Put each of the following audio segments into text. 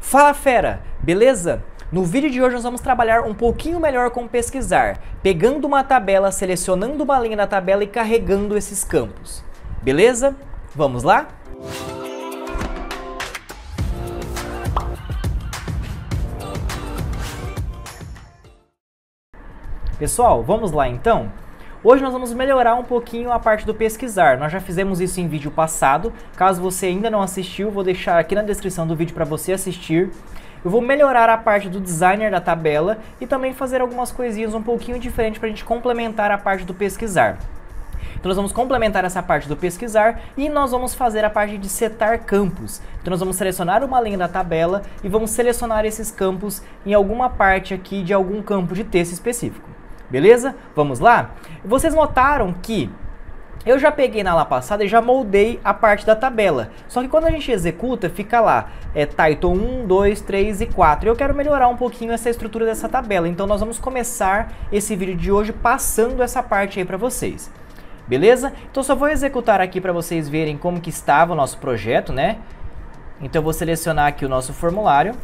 Fala fera, beleza? No vídeo de hoje nós vamos trabalhar um pouquinho melhor com pesquisar, pegando uma tabela, selecionando uma linha da tabela e carregando esses campos. Beleza? Vamos lá? Pessoal, vamos lá então? Hoje nós vamos melhorar um pouquinho a parte do pesquisar. Nós já fizemos isso em vídeo passado. Caso você ainda não assistiu, vou deixar aqui na descrição do vídeo para você assistir. Eu vou melhorar a parte do designer da tabela e também fazer algumas coisinhas um pouquinho diferentes para a gente complementar a parte do pesquisar. Então nós vamos complementar essa parte do pesquisar e nós vamos fazer a parte de setar campos. Então nós vamos selecionar uma linha da tabela e vamos selecionar esses campos em alguma parte aqui de algum campo de texto específico. Beleza? Vamos lá? Vocês notaram que eu já peguei na aula passada e já moldei a parte da tabela. Só que quando a gente executa, fica lá, title 1, 2, 3 e 4. Eu quero melhorar um pouquinho essa estrutura dessa tabela. Então nós vamos começar esse vídeo de hoje passando essa parte aí para vocês. Beleza? Então só vou executar aqui para vocês verem como que estava o nosso projeto, né? Então eu vou selecionar aqui o nosso formulário,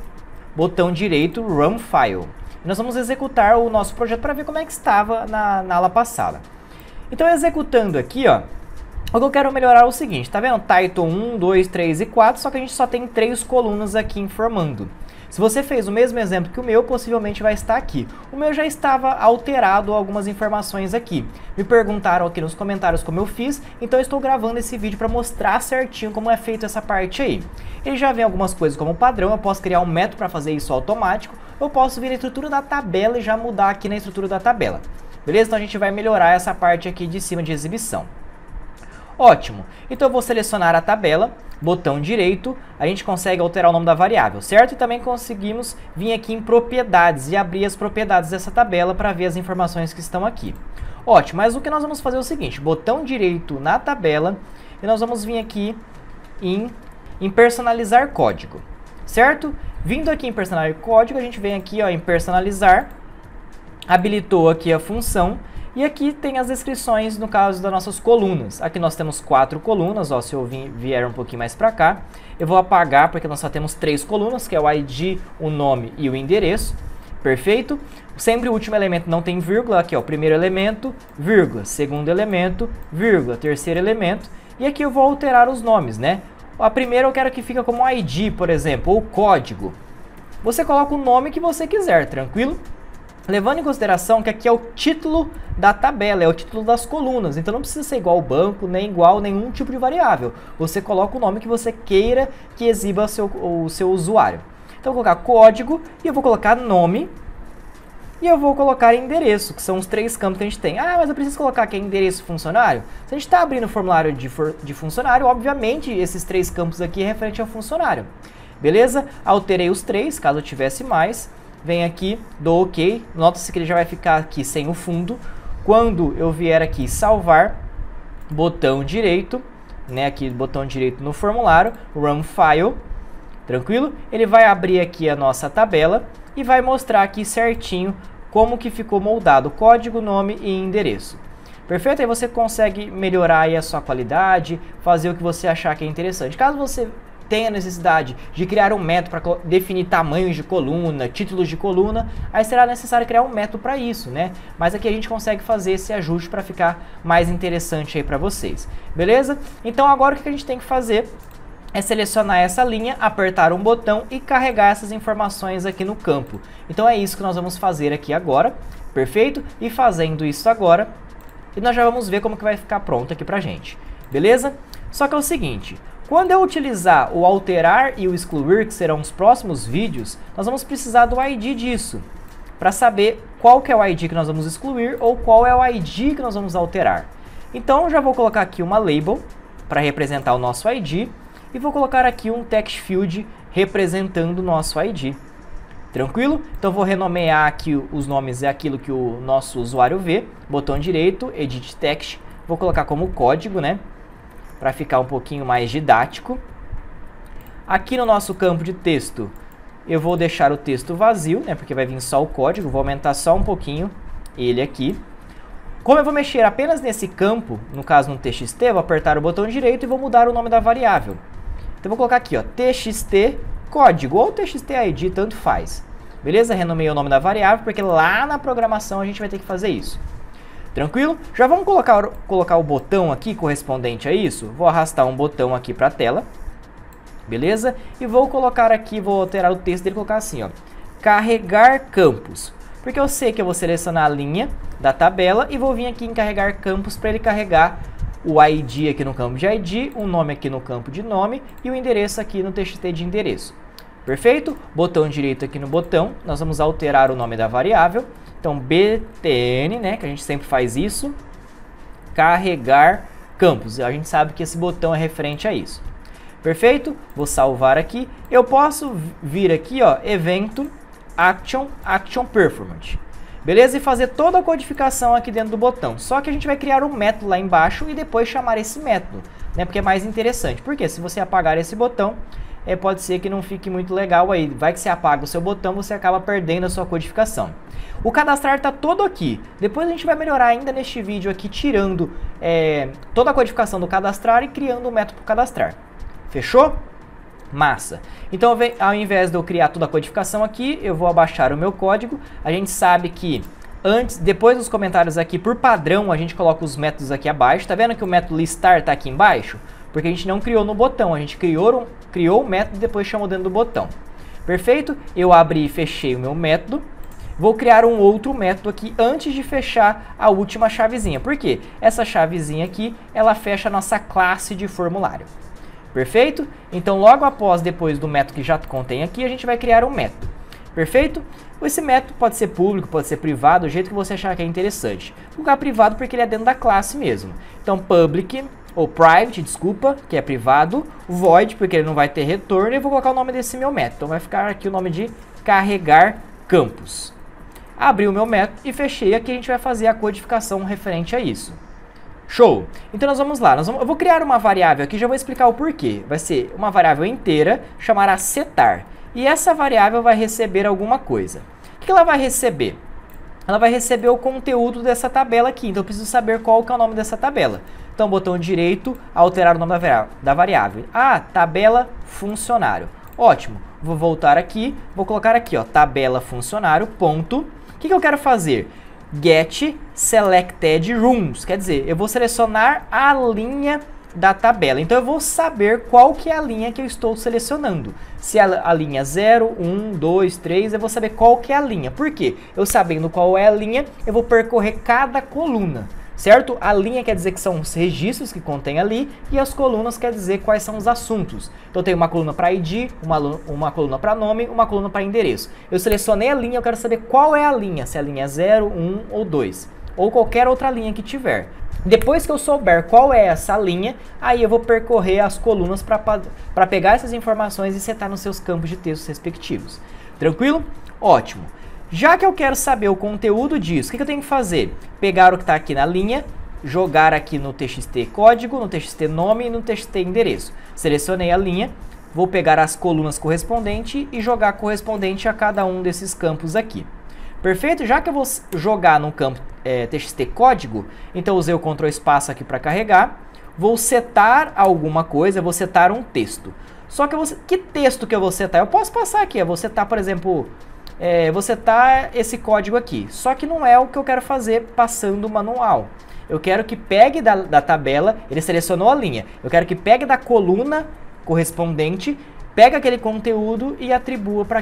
botão direito, Run File. Nós vamos executar o nosso projeto para ver como é que estava na aula passada. Então, executando aqui, ó, o que eu quero melhorar é o seguinte, tá vendo? Title 1, 2, 3 e 4, só que a gente só tem 3 colunas aqui informando. Se você fez o mesmo exemplo que o meu, possivelmente vai estar aqui. O meu já estava alterado algumas informações aqui. Me perguntaram aqui nos comentários como eu fiz, então eu estou gravando esse vídeo para mostrar certinho como é feito essa parte aí. Ele já vem algumas coisas como padrão, eu posso criar um método para fazer isso automático, eu posso vir na estrutura da tabela e já mudar aqui na estrutura da tabela. Beleza? Então a gente vai melhorar essa parte aqui de cima de exibição. Ótimo. Então eu vou selecionar a tabela, botão direito, a gente consegue alterar o nome da variável, certo? E também conseguimos vir aqui em propriedades e abrir as propriedades dessa tabela para ver as informações que estão aqui. Ótimo, mas o que nós vamos fazer é o seguinte, botão direito na tabela e nós vamos vir aqui em personalizar código, certo? Vindo aqui em personalizar código, a gente vem aqui ó, em personalizar, habilitou aqui a função e aqui tem as descrições no caso das nossas colunas. Aqui nós temos 4 colunas, ó, se eu vier um pouquinho mais para cá, eu vou apagar porque nós só temos 3 colunas, que é o ID, o nome e o endereço. Perfeito? Sempre o último elemento não tem vírgula, aqui ó, o primeiro elemento, vírgula, segundo elemento, vírgula, terceiro elemento, e aqui eu vou alterar os nomes, né? A primeira eu quero que fique como ID, por exemplo, ou código. Você coloca o nome que você quiser, tranquilo? Levando em consideração que aqui é o título da tabela, é o título das colunas, então não precisa ser igual ao banco, nem igual a nenhum tipo de variável. Você coloca o nome que você queira que exiba o seu usuário. Então eu vou colocar código e eu vou colocar nome e eu vou colocar endereço, que são os 3 campos que a gente tem. Ah, mas eu preciso colocar aqui endereço funcionário? Se a gente está abrindo o formulário de funcionário, obviamente esses 3 campos aqui é referente ao funcionário. Beleza? Alterei os 3, caso eu tivesse mais. Vem aqui, dou OK. Nota-se que ele já vai ficar aqui sem o fundo. Quando eu vier aqui salvar, botão direito, né, aqui botão direito no formulário, Run File, tranquilo? Ele vai abrir aqui a nossa tabela e vai mostrar aqui certinho como que ficou moldado código, nome e endereço. Perfeito? Aí você consegue melhorar aí a sua qualidade, fazer o que você achar que é interessante. Caso você tenha necessidade de criar um método para definir tamanhos de coluna, títulos de coluna, aí será necessário criar um método para isso, né? Mas aqui a gente consegue fazer esse ajuste para ficar mais interessante aí para vocês. Beleza? Então agora o que a gente tem que fazer é selecionar essa linha, apertar um botão e carregar essas informações aqui no campo. Então é isso que nós vamos fazer aqui agora, perfeito? E fazendo isso agora, e nós já vamos ver como que vai ficar pronto aqui pra gente, beleza? Só que é o seguinte, quando eu utilizar o alterar e o excluir, que serão os próximos vídeos, nós vamos precisar do ID disso, para saber qual que é o ID que nós vamos excluir ou qual é o ID que nós vamos alterar. Então eu já vou colocar aqui uma label para representar o nosso ID, e vou colocar aqui um text field representando o nosso ID. Tranquilo? Então vou renomear aqui os nomes, é aquilo que o nosso usuário vê. Botão direito, Edit Text, vou colocar como código, né? Para ficar um pouquinho mais didático. Aqui no nosso campo de texto, eu vou deixar o texto vazio, né? Porque vai vir só o código, vou aumentar só um pouquinho ele aqui. Como eu vou mexer apenas nesse campo, no caso no TXT, eu vou apertar o botão direito e vou mudar o nome da variável. Então, eu vou colocar aqui, ó, txt código ou txt_id, tanto faz. Beleza? Renomeei o nome da variável, porque lá na programação a gente vai ter que fazer isso. Tranquilo? Já vamos colocar o botão aqui correspondente a isso. Vou arrastar um botão aqui para a tela. Beleza? E vou colocar aqui, vou alterar o texto dele e colocar assim, ó. Carregar campos. Porque eu sei que eu vou selecionar a linha da tabela e vou vir aqui em carregar campos para ele carregar o ID aqui no campo de ID, o nome aqui no campo de nome e o endereço aqui no txt de endereço. Perfeito? Botão direito aqui no botão, nós vamos alterar o nome da variável. Então, btn, né, que a gente sempre faz isso, carregar campos. A gente sabe que esse botão é referente a isso. Perfeito? Vou salvar aqui. Eu posso vir aqui, ó, evento, action performance. Beleza? E fazer toda a codificação aqui dentro do botão. Só que a gente vai criar um método lá embaixo e depois chamar esse método, né? Porque é mais interessante. Porque se você apagar esse botão, pode ser que não fique muito legal aí. Vai que você apaga o seu botão, você acaba perdendo a sua codificação. O cadastrar está todo aqui. Depois a gente vai melhorar ainda neste vídeo aqui, tirando toda a codificação do cadastrar e criando um método para cadastrar. Fechou? Massa. Então, ao invés de eu criar toda a codificação aqui, eu vou abaixar o meu código. A gente sabe que depois dos comentários aqui, por padrão, a gente coloca os métodos aqui abaixo. Tá vendo que o método listar está aqui embaixo? Porque a gente não criou no botão, a gente criou o método e depois chamou dentro do botão. Perfeito? Eu abri e fechei o meu método. Vou criar um outro método aqui antes de fechar a última chavezinha. Por quê? Essa chavezinha aqui, ela fecha a nossa classe de formulário. Perfeito? Então, logo após, depois do método que já contém aqui, a gente vai criar um método. Perfeito? Esse método pode ser público, pode ser privado, do jeito que você achar que é interessante. Vou colocar privado porque ele é dentro da classe mesmo. Então, public, ou private, desculpa, que é privado, void, porque ele não vai ter retorno, e eu vou colocar o nome desse meu método. Então, vai ficar aqui o nome de carregar campos. Abri o meu método e fechei. Aqui a gente vai fazer a codificação referente a isso. Show! Então nós vamos lá, eu vou criar uma variável aqui, já vou explicar o porquê. Vai ser uma variável inteira, chamará setar. E essa variável vai receber alguma coisa. O que ela vai receber? Ela vai receber o conteúdo dessa tabela aqui, então eu preciso saber qual que é o nome dessa tabela. Então, botão direito, alterar o nome da variável. Ah, tabela funcionário. Ótimo, vou voltar aqui, vou colocar aqui, ó, tabela funcionário, ponto. O que eu quero fazer? Get selected rooms, quer dizer, eu vou selecionar a linha da tabela. Então eu vou saber qual que é a linha que eu estou selecionando. Se é a linha 0, 1, 2, 3, eu vou saber qual que é a linha. Por quê? Eu sabendo qual é a linha, eu vou percorrer cada coluna, certo? A linha quer dizer que são os registros que contém ali e as colunas quer dizer quais são os assuntos. Então eu tenho uma coluna para ID, uma coluna para nome, uma coluna para endereço. Eu selecionei a linha, eu quero saber qual é a linha, se é a linha 0, 1 ou 2, ou qualquer outra linha que tiver. Depois que eu souber qual é essa linha, aí eu vou percorrer as colunas para pegar essas informações e setar nos seus campos de texto respectivos. Tranquilo? Ótimo. Já que eu quero saber o conteúdo disso, o que eu tenho que fazer? Pegar o que está aqui na linha, jogar aqui no txt código, no txt nome e no txt endereço. Selecionei a linha, vou pegar as colunas correspondentes e jogar correspondente a cada um desses campos aqui. Perfeito? Já que eu vou jogar no campo txt código, então usei o Ctrl espaço aqui para carregar, vou setar alguma coisa, vou setar um texto. Só que que texto que eu vou setar? Eu posso passar aqui, eu vou setar, por exemplo, vou setar esse código aqui. Só que não é o que eu quero fazer passando o manual. Eu quero que pegue da tabela, ele selecionou a linha, eu quero que pegue da coluna correspondente, pegue aquele conteúdo e atribua para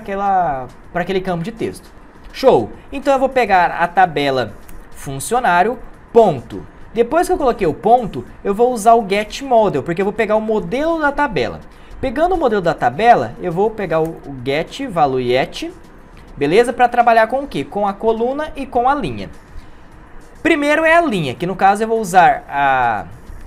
aquele campo de texto. Show! Então eu vou pegar a tabela funcionário, ponto. Depois que eu coloquei o ponto, eu vou usar o get model, porque eu vou pegar o modelo da tabela. Pegando o modelo da tabela, eu vou pegar o get valuet, beleza? Para trabalhar com o quê? Com a coluna e com a linha. Primeiro é a linha, que no caso eu vou usar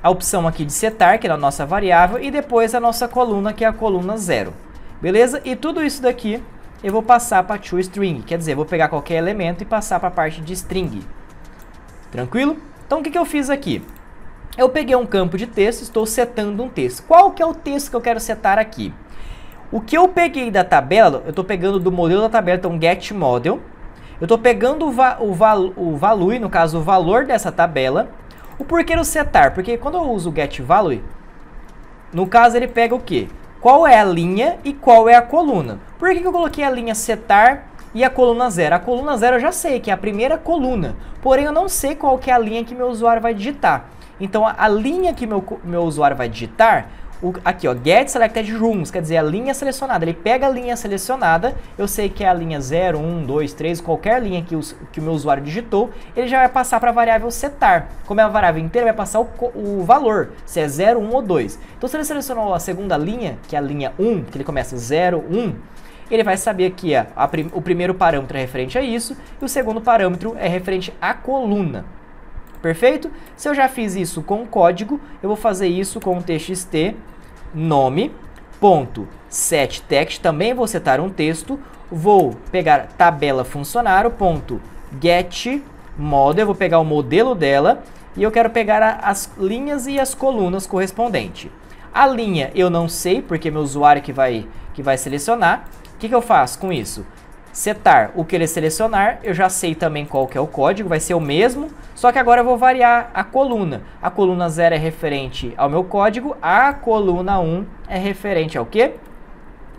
a opção aqui de setar, que é a nossa variável, e depois a nossa coluna, que é a coluna 0. Beleza? E tudo isso daqui eu vou passar para toString, quer dizer, vou pegar qualquer elemento e passar para a parte de string. Tranquilo? Então o que eu fiz aqui? Eu peguei um campo de texto, estou setando um texto. Qual que é o texto que eu quero setar aqui? O que eu peguei da tabela, eu estou pegando do modelo da tabela, então get model. Eu estou pegando o value, no caso o valor dessa tabela. O porquê do setar? Porque quando eu uso o get value, no caso ele pega o quê? qual é a linha e qual é a coluna. Por que eu coloquei a linha setar e a coluna 0? A coluna 0 eu já sei, que é a primeira coluna, porém eu não sei qual que é a linha que meu usuário vai digitar. Então a linha que meu usuário vai digitar, aqui ó, get selected rooms, quer dizer, a linha selecionada. Ele pega a linha selecionada, eu sei que é a linha 0, 1, 2, 3, qualquer linha que o meu usuário digitou, ele já vai passar para a variável setar. Como é uma variável inteira, vai passar o valor, se é 0, 1 ou 2. Então se ele selecionou a segunda linha, que é a linha 1, que ele começa 0, 1, ele vai saber que o primeiro parâmetro é referente a isso e o segundo parâmetro é referente à coluna. Perfeito? Se eu já fiz isso com código, eu vou fazer isso com o txt nome.setText, também vou setar um texto, vou pegar tabela funcionário.getModel, eu vou pegar o modelo dela e eu quero pegar as linhas e as colunas correspondentes. A linha eu não sei, porque é meu usuário que vai selecionar. O que eu faço com isso? Setar o que ele selecionar, eu já sei também qual que é o código, vai ser o mesmo, só que agora eu vou variar a coluna. A coluna 0 é referente ao meu código, a coluna 1 é referente ao quê?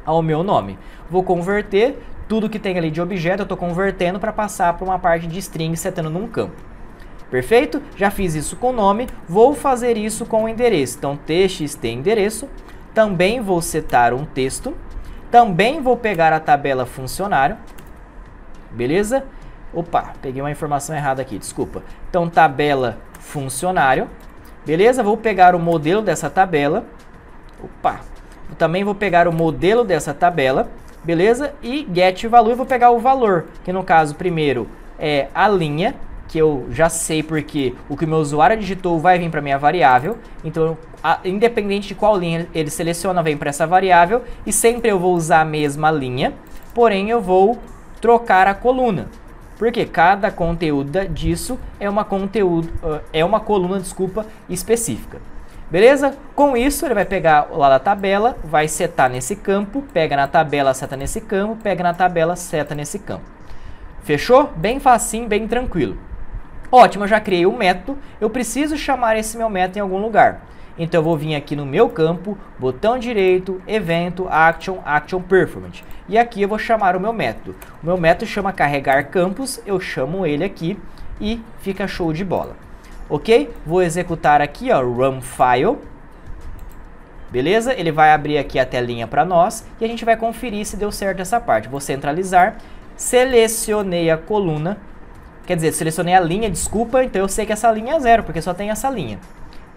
Ao meu nome. Vou converter tudo que tem ali de objeto, eu estou convertendo para passar para uma parte de string setando num campo. Perfeito? Já fiz isso com o nome, vou fazer isso com o endereço. Então, txt endereço, também vou setar um texto. Também vou pegar a tabela funcionário, beleza? Opa, peguei uma informação errada aqui, desculpa. Então, tabela funcionário, beleza? Vou pegar o modelo dessa tabela, opa, também vou pegar o modelo dessa tabela, beleza? E get valor, vou pegar o valor, que no caso, primeiro, é a linha, que eu já sei porque o que o meu usuário digitou vai vir para minha variável. Então, independente de qual linha ele seleciona, vem para essa variável. E sempre eu vou usar a mesma linha, porém eu vou trocar a coluna. Porque cada conteúdo disso é uma coluna, específica. Beleza? Com isso, ele vai pegar lá da tabela, vai setar nesse campo, pega na tabela, seta nesse campo, pega na tabela, seta nesse campo. Fechou? Bem facinho, bem tranquilo. Ótimo, eu já criei um método, eu preciso chamar esse meu método em algum lugar. Então eu vou vir aqui no meu campo, botão direito, evento, action performance. E aqui eu vou chamar o meu método. O meu método chama carregar campos, eu chamo ele aqui e fica show de bola. Ok? Vou executar aqui, ó, run file. Beleza? Ele vai abrir aqui a telinha para nós e a gente vai conferir se deu certo essa parte. Vou centralizar, selecionei a coluna. Quer dizer, selecionei a linha, desculpa, então eu sei que essa linha é 0, porque só tem essa linha.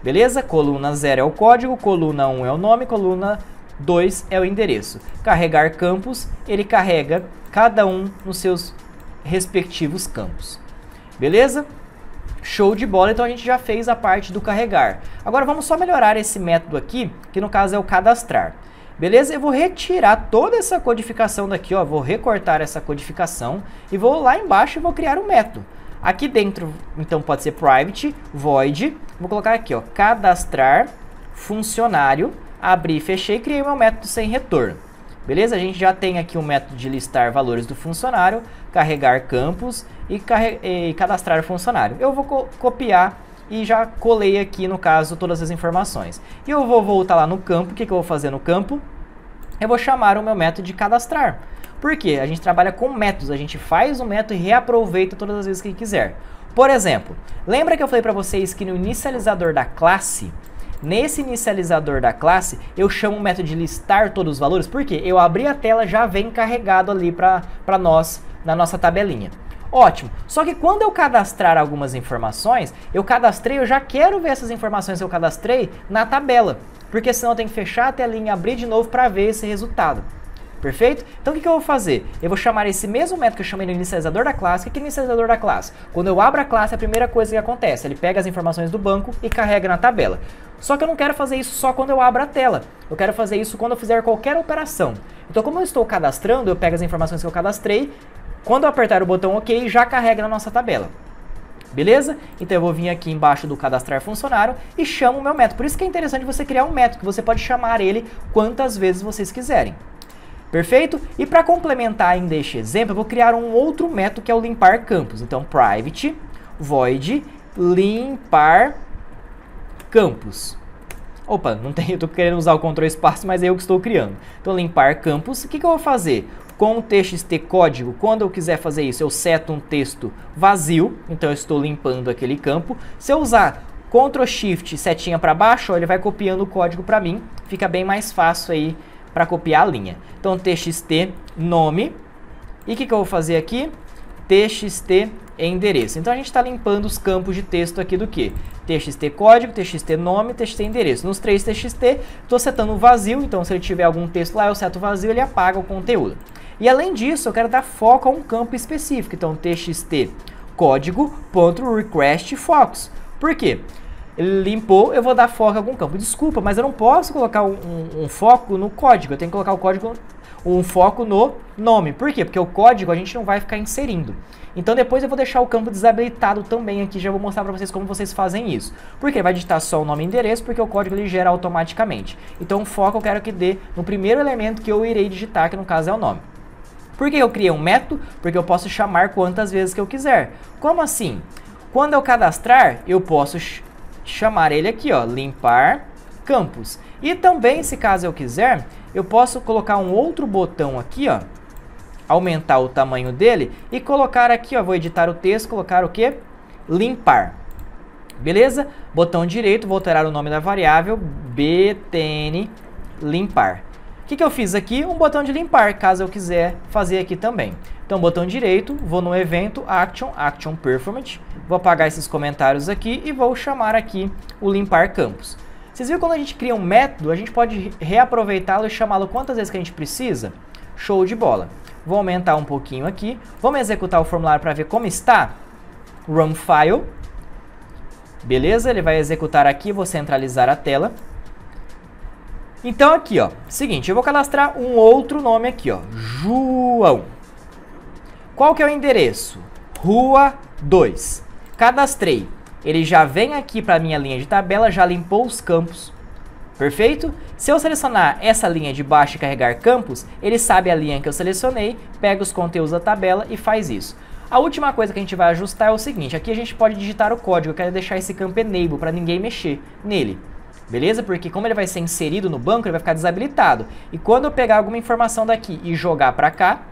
Beleza? Coluna 0 é o código, coluna 1 é o nome, coluna 2 é o endereço. Carregar campos, ele carrega cada um nos seus respectivos campos. Beleza? Show de bola, então a gente já fez a parte do carregar. Agora vamos só melhorar esse método aqui, que no caso é o cadastrar. Beleza? Eu vou retirar toda essa codificação daqui, ó, vou recortar essa codificação e vou lá embaixo e vou criar um método. Aqui dentro, então, pode ser private, void, vou colocar aqui, ó, cadastrar funcionário, abri, fechei e criei meu método sem retorno. Beleza? A gente já tem aqui um método de listar valores do funcionário, carregar campos e cadastrar funcionário. Eu vou copiar e já colei aqui, no caso, todas as informações. E eu vou voltar lá no campo. O que eu vou fazer no campo? Eu vou chamar o meu método de cadastrar. Por quê? A gente trabalha com métodos, a gente faz um método e reaproveita todas as vezes que quiser. Por exemplo, lembra que eu falei para vocês que no inicializador da classe, nesse inicializador da classe, eu chamo o método de listar todos os valores? Por quê? Eu abri a tela, já vem carregado ali para nós, na nossa tabelinha. Ótimo, só que quando eu cadastrar algumas informações, eu já quero ver essas informações que eu cadastrei na tabela, porque senão eu tenho que fechar a telinha, abrir de novo para ver esse resultado. Perfeito? Então o que eu vou fazer? Eu vou chamar esse mesmo método que eu chamei no inicializador da classe. O que é o inicializador da classe? Quando eu abro a classe, a primeira coisa que acontece, ele pega as informações do banco e carrega na tabela. Só que eu não quero fazer isso só quando eu abro a tela. Eu quero fazer isso quando eu fizer qualquer operação. Então como eu estou cadastrando, eu pego as informações que eu cadastrei, quando eu apertar o botão OK, já carrega na nossa tabela. Beleza? Então eu vou vir aqui embaixo do cadastrar funcionário e chamo o meu método. Por isso que é interessante você criar um método, que você pode chamar ele quantas vezes vocês quiserem. Perfeito? E para complementar ainda este exemplo, eu vou criar um outro método que é o limpar campos. Então, private, void, limpar campos. Opa, não tem, eu tô querendo usar o Ctrl espaço, mas é eu que estou criando. Então, limpar campos. O que eu vou fazer? Com o txt código, quando eu quiser fazer isso, eu seto um texto vazio. Então, eu estou limpando aquele campo. Se eu usar Ctrl Shift, setinha para baixo, ó, ele vai copiando o código para mim. Fica bem mais fácil aí para copiar a linha. Então, txt nome. E o que eu vou fazer aqui? Txt endereço. Então, a gente está limpando os campos de texto aqui do que? TXT código, TXT nome, TXT endereço. Nos três TXT, estou setando o vazio. Então, se ele tiver algum texto lá, eu seto o vazio, ele apaga o conteúdo. E além disso, eu quero dar foco a um campo específico. Então, TXT código.requestFocus. Por quê? Ele limpou, eu vou dar foco a algum campo. Desculpa, mas eu não posso colocar um foco no código. Eu tenho que colocar o código, um foco no nome. Por quê? Porque o código a gente não vai ficar inserindo. Então depois eu vou deixar o campo desabilitado também aqui. Já vou mostrar para vocês como vocês fazem isso. Porque vai digitar só o nome e endereço, porque o código ele gera automaticamente. Então o foco eu quero que dê no primeiro elemento que eu irei digitar, que no caso é o nome. Por que eu criei um método? Porque eu posso chamar quantas vezes que eu quiser. Como assim? Quando eu cadastrar, eu posso chamar ele aqui, ó, limpar campos. E também, se caso eu quiser, eu posso colocar um outro botão aqui, ó, aumentar o tamanho dele e colocar aqui, ó, vou editar o texto, colocar o que? Limpar. Beleza? Botão direito, vou alterar o nome da variável, btn limpar. O que eu fiz aqui? Um botão de limpar, caso eu quiser fazer aqui também. Então, botão direito, vou no evento, action performance, vou apagar esses comentários aqui e vou chamar aqui o limpar campos. Vocês viram quando a gente cria um método, a gente pode reaproveitá-lo e chamá-lo quantas vezes que a gente precisa? Show de bola. Vou aumentar um pouquinho aqui, vamos executar o formulário para ver como está. Run file. Beleza, ele vai executar aqui, vou centralizar a tela. Então aqui, ó, seguinte, eu vou cadastrar um outro nome aqui, ó, João. Qual que é o endereço? Rua 2. Cadastrei. Ele já vem aqui para a minha linha de tabela, já limpou os campos. Perfeito? Se eu selecionar essa linha de baixo e carregar campos, ele sabe a linha que eu selecionei, pega os conteúdos da tabela e faz isso. A última coisa que a gente vai ajustar é o seguinte, aqui a gente pode digitar o código, eu quero deixar esse campo enable para ninguém mexer nele. Beleza? Porque como ele vai ser inserido no banco, ele vai ficar desabilitado. E quando eu pegar alguma informação daqui e jogar para cá,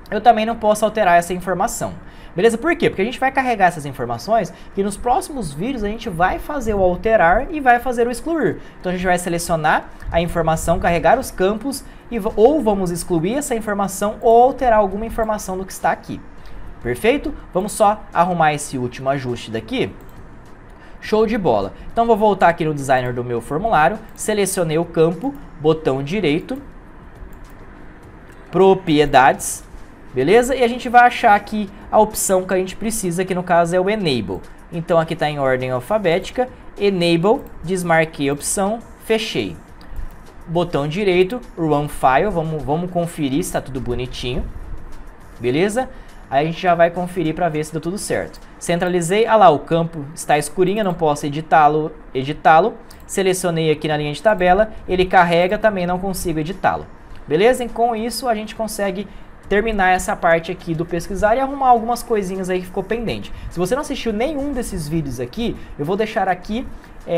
eu também não posso alterar essa informação. Beleza? Por quê? Porque a gente vai carregar essas informações e nos próximos vídeos a gente vai fazer o alterar e vai fazer o excluir. Então a gente vai selecionar a informação, carregar os campos e ou vamos excluir essa informação ou alterar alguma informação do que está aqui. Perfeito? Vamos só arrumar esse último ajuste daqui. Show de bola. Então vou voltar aqui no designer do meu formulário, selecionei o campo, botão direito, propriedades, beleza? E a gente vai achar aqui a opção que a gente precisa, que no caso é o Enable. Então aqui está em ordem alfabética, Enable, desmarquei a opção, fechei. Botão direito, Run File, vamos conferir se está tudo bonitinho, beleza? Aí a gente já vai conferir para ver se deu tudo certo. Centralizei, ah lá, o campo está escurinho, não posso editá-lo. Selecionei aqui na linha de tabela, ele carrega, também não consigo editá-lo. Beleza? E com isso a gente consegue terminar essa parte aqui do pesquisar e arrumar algumas coisinhas aí que ficou pendente. Se você não assistiu nenhum desses vídeos aqui, eu vou deixar aqui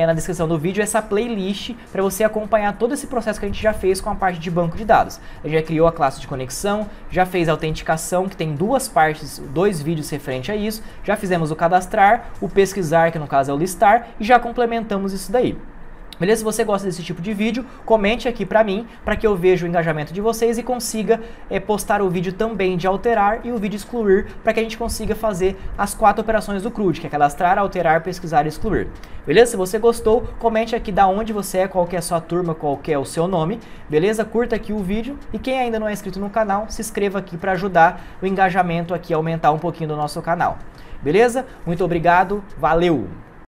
na descrição do vídeo essa playlist para você acompanhar todo esse processo que a gente já fez com a parte de banco de dados. A gente já criou a classe de conexão, já fez a autenticação, que tem duas partes, 2 vídeos referente a isso, já fizemos o cadastrar, o pesquisar, que no caso é o listar, e já complementamos isso daí. Beleza? Se você gosta desse tipo de vídeo, comente aqui pra mim, para que eu veja o engajamento de vocês e consiga postar o vídeo também de alterar e o vídeo excluir, para que a gente consiga fazer as 4 operações do CRUD, que é cadastrar, alterar, pesquisar e excluir. Beleza? Se você gostou, comente aqui da onde você é, qual que é a sua turma, qual que é o seu nome, beleza? Curta aqui o vídeo e quem ainda não é inscrito no canal, se inscreva aqui para ajudar o engajamento aqui a aumentar um pouquinho do nosso canal. Beleza? Muito obrigado, valeu!